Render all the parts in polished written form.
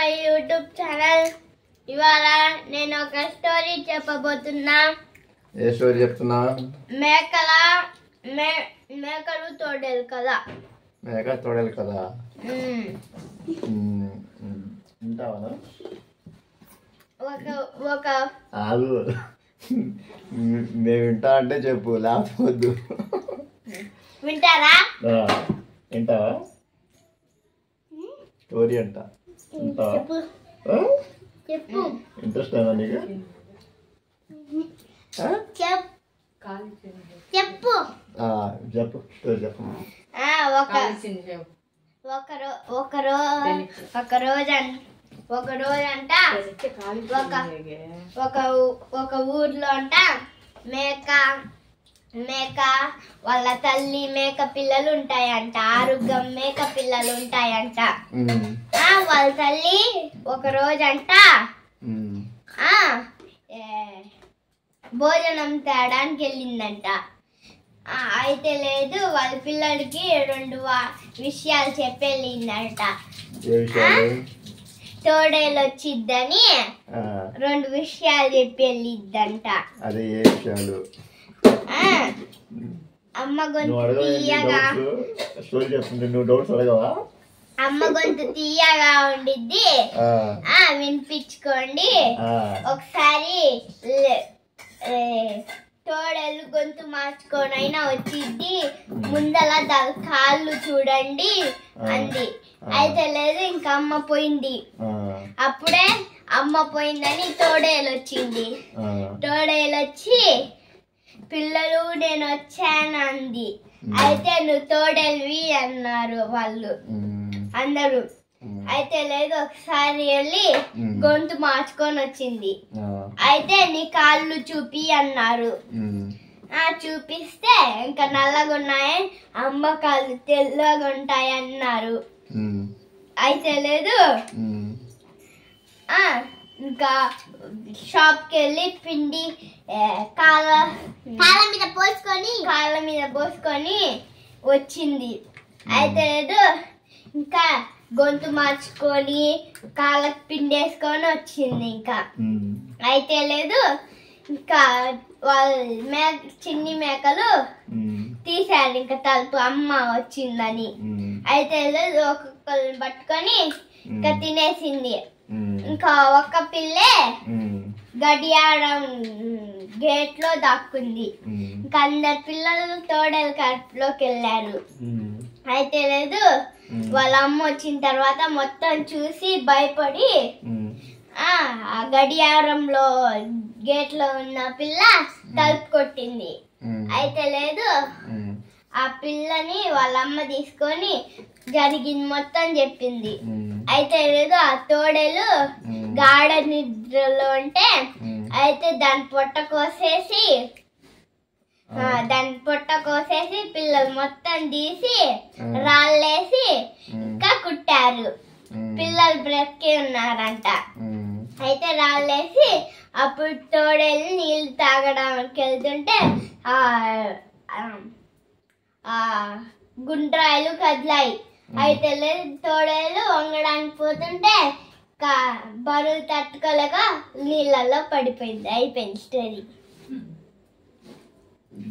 My YouTube channel. ఇవాళ నేను ఒక స్టోరీ చెప్పబోతున్నా. ఏ స్టోరీ చెప్తున్నా? మేకలు తోడేలు కదా. మేక తోడేలు కదా. వింటావా? ఒక ఆగు, మేము వింటా అంటే చెప్పు, లేకపోద్దు. వింటారా? వింటావా? స్టోరీ అంట. చెప్పు. ఇంట్రెస్ట్ ఏనా నీకు? చెప్పు చెప్పు స్టోరీ చెప్పు. ఒక రోజంట ఒక ఊర్లో అంట మేక వాళ్ళ తల్లి మేక పిల్లలు ఉంటాయంట. 6 మేక పిల్లలు ఉంటాయంట. వాళ్ళ తల్లి ఒక రోజంట భోజనం తేడానికి వెళ్ళిందంట. అయితే లేదు, వాళ్ళ పిల్లలకి 2 విషయాలు చెప్పి వెళ్ళిందంట. తోడేలు వచ్చిద్దని 2 విషయాలు చెప్పి వెళ్ళిద్దంట. అదే ఏ విషయాలు? అమ్మ గొంతు తీయగా, స్టోరీ చెప్తుంటే నువ్వు డౌట్స్ అడగవా? అమ్మ గొంతు తీయగా ఉండిద్ది, వినిపించుకోండి. ఒకసారి తోడేలు గొంతు మార్చుకొని అయినా వచ్చిద్ది, ముందల కాళ్ళు చూడండి అంది. అయితే లేదు, ఇంకా అమ్మ పోయింది. అప్పుడే అమ్మ పోయిందని తోడేలు వచ్చింది. తోడేలు వచ్చి పిల్లలు నేను వచ్చాను అంది. అయితే నువ్వు తోడేలువి అన్నారు వాళ్ళు అందరూ. అయితే లేదు, ఒకసారి వెళ్ళి గొంతు మార్చుకొని వచ్చింది. అయితే నీ కాళ్ళు చూపి అన్నారు. చూపిస్తే ఇంకా నల్లగా ఉన్నాయి, అమ్మ కాళ్ళు తెల్లగా ఉంటాయి అన్నారు. అయితే లేదు, ఇంకా షాప్కి వెళ్ళి పిండి కాళ్ళ మీద పోసుకొని వచ్చింది. అయితే లేదు, ఇంకా గొంతు మార్చుకొని కాళ్ళకి పిండేసుకొని వచ్చింది. ఇంకా అయితే లేదు, ఇంకా వాళ్ళ చిన్ని మేకలు తీశారు ఇంకా తలుపు అమ్మ వచ్చిందని. అయితే లేదు, ఒక్కొక్కరిని పట్టుకొని ఇంకా తినేసింది. ఇంకా ఒక్క పిల్లే గడియారం గేట్ లో దాక్కుంది. ఇంకా అందరు పిల్లలు తోడేలు కడుపులోకి వెళ్ళారు. అయితే లేదు, వాళ్ళ అమ్మ వచ్చిన తర్వాత మొత్తం చూసి భయపడి ఆ గడియారంలో గేట్ లో ఉన్న పిల్ల తలుపు కొట్టింది. అయితే లేదు, ఆ పిల్లని వాళ్ళ అమ్మ తీసుకొని జరిగింది మొత్తం చెప్పింది. అయితే లేదు, ఆ తోడేలు గాఢ నిద్రలో ఉంటే అయితే దాని పొట్ట కోసేసి పిల్లలు మొత్తం తీసి రాళ్ళేసి ఇంకా కుట్టారు. పిల్లలు బ్రతికి ఉన్నారంట. అయితే రాళ్ళేసి అప్పుడు తోడేలు నీళ్లు తాగడానికి వెళ్తుంటే గుండ్రాయిలు కదిలాయి. అయితే లేదు, తోడేలు వంగడానికి పోతుంటే బరువు తట్టుకోలేక నీళ్ళల్లో పడిపోయింది. అయిపోయింది స్టోరీ.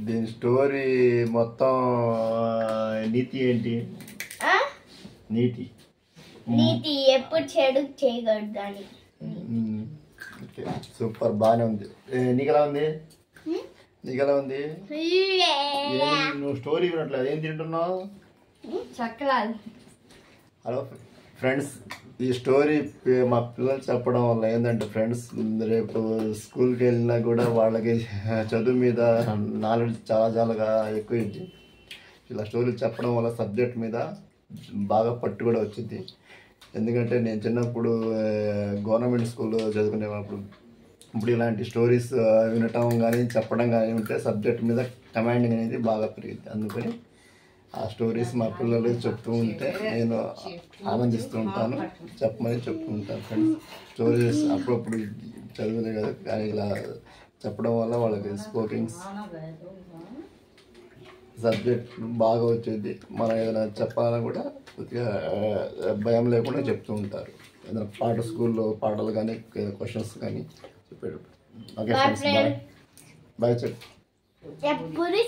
దీని స్టోరీ మొత్తం నీతి ఏంటి? నీతి ఎప్పుడు చెడు చేయకూడదు అని. సూపర్, బాగానే ఉంది. నీకెలా ఉంది? నువ్వు స్టోరీ వినట్లేదు, ఏం తింటున్నావు? చక్రాలు. హలో ఫ్రెండ్స్, ఈ స్టోరీ మా పిల్లలు చెప్పడం వల్ల ఏంటంటే ఫ్రెండ్స్, రేపు స్కూల్కి వెళ్ళినా కూడా వాళ్ళకి చదువు మీద నాలెడ్జ్ చాలా ఎక్కువ ఉంది. ఇలా స్టోరీలు చెప్పడం వల్ల సబ్జెక్ట్ మీద బాగా పట్టు కూడా వచ్చింది. ఎందుకంటే నేను చిన్నప్పుడు గవర్నమెంట్ స్కూల్లో చదువుకునేటప్పుడు ఇప్పుడు ఇలాంటి స్టోరీస్ వినటం కానీ చెప్పడం కానీ ఉంటే సబ్జెక్ట్ మీద కమాండింగ్ అనేది బాగా పెరిగింది. అందుకని ఆ స్టోరీస్ మా పిల్లలు చెప్తూ ఉంటే నేను ఆనందిస్తూ ఉంటాను, చెప్పమని చెప్తూ ఉంటాను ఫ్రెండ్స్. స్టోరీస్ అప్పుడప్పుడు చదివితే కదా, కానీ ఇలా చెప్పడం వల్ల వాళ్ళకి స్పోకింగ్స్ సబ్జెక్ట్ బాగా వచ్చేది. మనం ఏదైనా చెప్పాలన్నా కూడా కొద్దిగా భయం లేకుండా చెప్తూ ఉంటారు. ఏదైనా స్కూల్లో పాటలు కానీ క్వశ్చన్స్ కానీ చెప్పారు. Okay friends, bye. బాయ్ చెప్పు. ఎప్పుడు